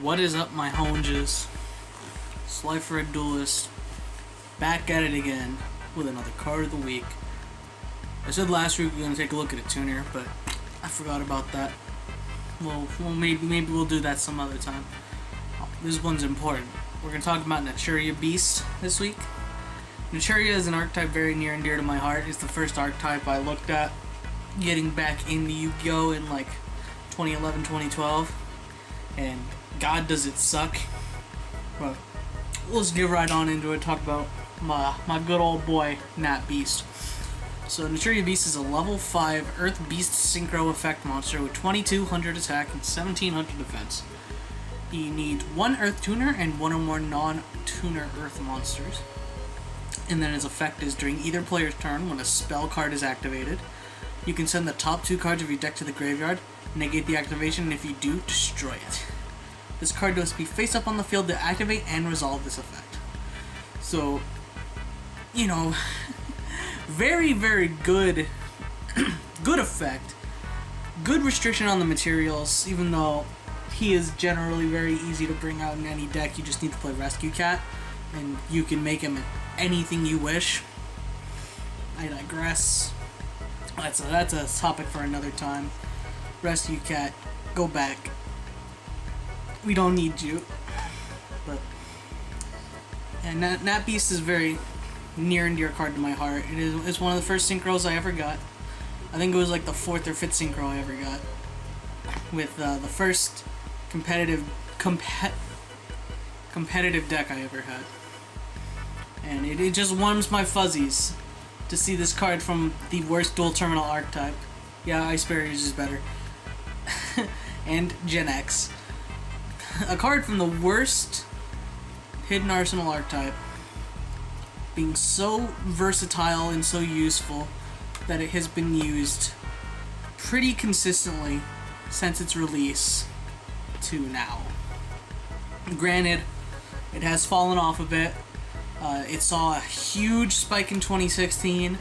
What is up, my honges? Slifer a Duelist, back at it again with another card of the week. I said last week we were going to take a look at a tuner, but I forgot about that. Well, maybe we'll do that some other time. This one's important. We're going to talk about Naturia Beast this week. Naturia is an archetype very near and dear to my heart. It's the first archetype I looked at getting back into YuGiOh in like 2011, 2012. And God does it suck. But let's get right on into it. Talk about my good old boy, Nat Beast. So Naturia Beast is a level 5 Earth Beast Synchro effect monster with 2200 attack and 1700 defense. You need one Earth Tuner and one or more non-tuner Earth monsters. And then his effect is during either player's turn when a spell card is activated, you can send the top 2 cards of your deck to the graveyard, negate the activation, and if you do, destroy it. This card must be face up on the field to activate and resolve this effect. So, you know, very, very good, good effect. Good restriction on the materials, even though he is generally very easy to bring out in any deck. You just need to play Rescue Cat, and you can make him anything you wish. I digress. That's a topic for another time. Rescue Cat, go back. We don't need you. But and Nat Beast is very near and dear card to my heart. It's one of the first synchros I ever got. I think it was like the 4th or 5th synchro I ever got. With the first competitive deck I ever had. And it just warms my fuzzies to see this card from the worst dual terminal archetype. Yeah, Ice Barriers is better. And Gen X. A card from the worst hidden arsenal archetype being so versatile and so useful that it has been used pretty consistently since its release to now. Granted, it has fallen off a bit. It saw a huge spike in 2016,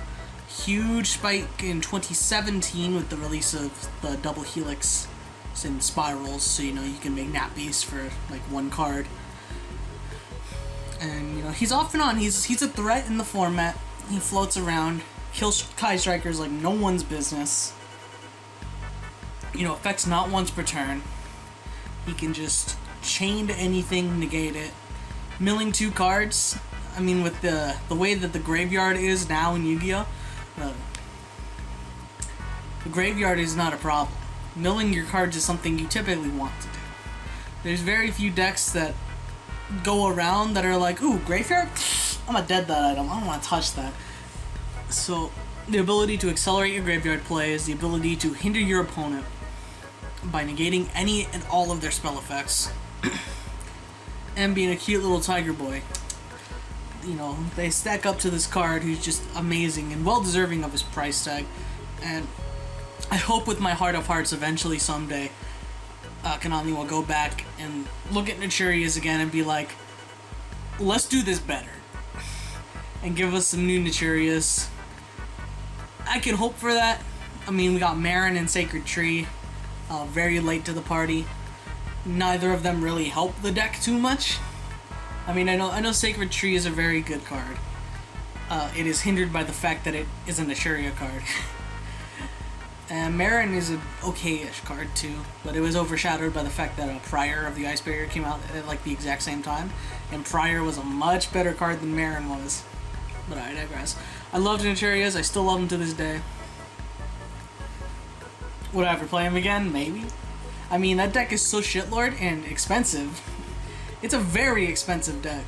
huge spike in 2017 with the release of the double helix and spirals, so you know you can make Nat Beast for like one card. And you know he's off and on. He's a threat in the format. He floats around, kills Kai Strikers like no one's business. You know, affects not once per turn. He can just chain to anything, negate it. Milling 2 cards. I mean, with the way that the graveyard is now in YuGiOh, the graveyard is not a problem. Milling your cards is something you typically want to do. There's very few decks that go around that are like, ooh, graveyard? I'm gonna dead that item. I don't want to touch that. So, the ability to accelerate your graveyard plays, the ability to hinder your opponent by negating any and all of their spell effects, and being a cute little tiger boy. You know, they stack up to this card who's just amazing and well deserving of his price tag. And I hope with my heart of hearts eventually someday Konami will go back and look at Naturias again and be like, let's do this better. And give us some new Naturias. I can hope for that. I mean, we got Marin and Sacred Tree very late to the party. Neither of them really help the deck too much. I mean, I know Sacred Tree is a very good card. It is hindered by the fact that it is a Naturia card. And Marin is an okay-ish card too, but it was overshadowed by the fact that Prior of the Ice Barrier came out at like the exact same time, and Prior was a much better card than Marin was. But I digress. I loved Naturias, I still love them to this day. Would I ever play him again? Maybe. I mean, that deck is so shitlord and expensive. It's a very expensive deck.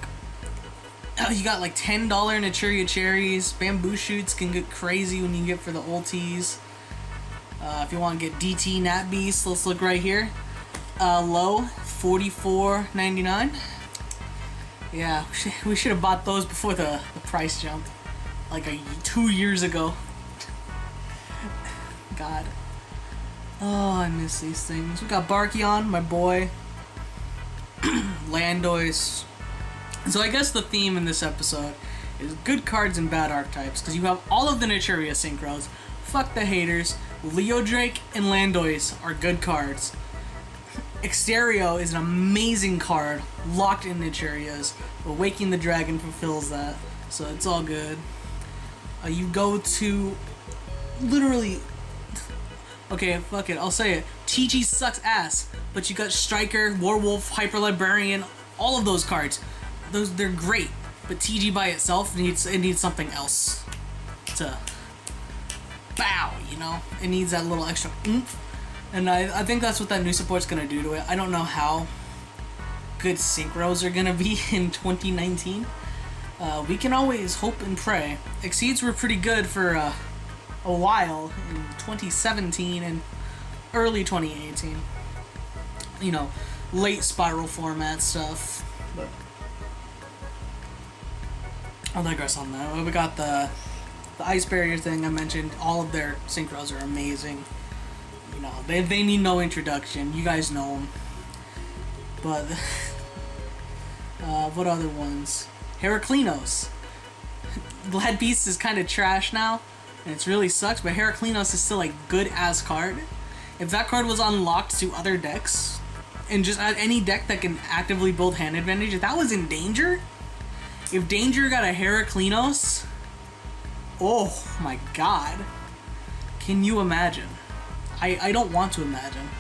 You got like $10 Naturia Cherries. Bamboo Shoots can get crazy when you get for the ultis. If you want to get DT Nat Beast, let's look right here. Low, $44.99. Yeah, we should have bought those before the price jump. Like 2 years ago. God. Oh, I miss these things. We got Barkion, my boy. Landois. So I guess the theme in this episode is good cards and bad archetypes, because you have all of the Naturia synchros. Fuck the haters. Leo Drake and Landois are good cards. Exterio is an amazing card, locked in Naturia's. Awakening the Dragon fulfills that, so it's all good. You go to literally. Okay, fuck it, I'll say it. TG sucks ass, but you got Striker, Warwolf, Hyper Librarian, all of those cards. They're great, but TG by itself needs something else to bow, you know? It needs that little extra oomph. And I think that's what that new support's gonna do to it. I don't know how good synchros are gonna be in 2019. We can always hope and pray. Exceeds were pretty good for a while in 2017 and early 2018. You know, late spiral format stuff. But I'll digress on that. We got the ice barrier thing I mentioned. All of their synchros are amazing. You know, they need no introduction. You guys know them. But what other ones? Heraclinos. Glad Beast is kind of trash now, and it really sucks, but Heraclinos is still a good-ass card. If that card was unlocked to other decks, and just any deck that can actively build hand advantage, if that was in Danger, if Danger got a Heraclinos, oh my god. Can you imagine? I don't want to imagine.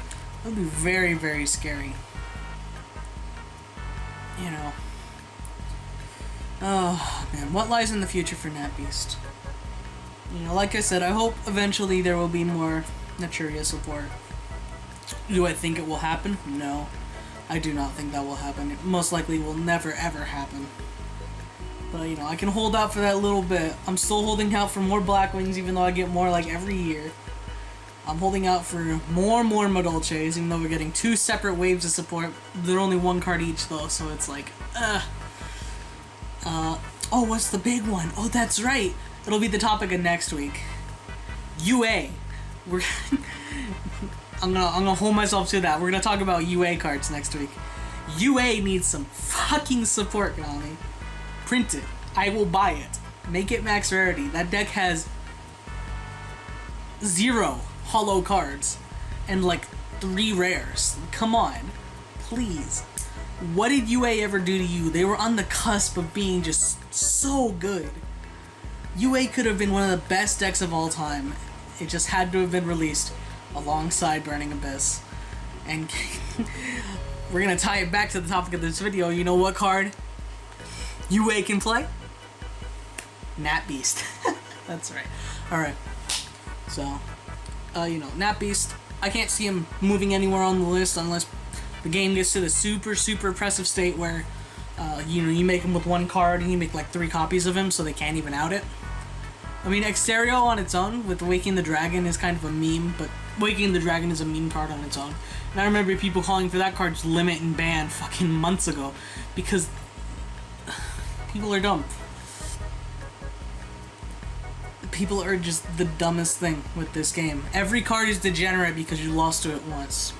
That would be very, very scary. You know. Oh, man. What lies in the future for Nat Beast? You know, like I said, I hope eventually there will be more Naturia support. Do I think it will happen? No. I do not think that will happen. It most likely will never, ever happen. But, you know, I can hold out for that little bit. I'm still holding out for more Blackwings, even though I get more, like, every year. I'm holding out for more Madolches, even though we're getting 2 separate waves of support. They're only 1 card each, though, so it's like, oh, what's the big one? Oh, that's right. It'll be the topic of next week. UA. We're I'm gonna hold myself to that. We're gonna talk about UA cards next week. UA needs some fucking support, Konami. Print it. I will buy it. Make it max rarity. That deck has 0 hollow cards and like 3 rares. Come on. Please. What did UA ever do to you? They were on the cusp of being just so good. UA could have been one of the best decks of all time. It just had to have been released alongside Burning Abyss. And we're gonna tie it back to the topic of this video. You know what card UA can play? Nat Beast. That's right. Alright. So, you know, Nat Beast, I can't see him moving anywhere on the list unless the game gets to the super, super impressive state where, you know, you make him with 1 card and you make like 3 copies of him so they can't even out it. I mean, Exterio on its own with Waking the Dragon is kind of a meme, but Waking the Dragon is a meme card on its own. And I remember people calling for that card's limit and ban fucking months ago because people are dumb. People are just the dumbest thing with this game. Every card is degenerate because you lost to it once.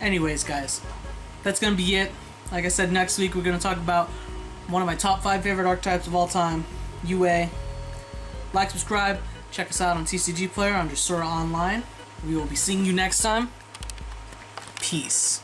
Anyways, guys, that's gonna be it. Like I said, next week we're gonna talk about one of my top 5 favorite archetypes of all time, UA. Like, subscribe, check us out on TCGPlayer under Sora Online. We will be seeing you next time. Peace.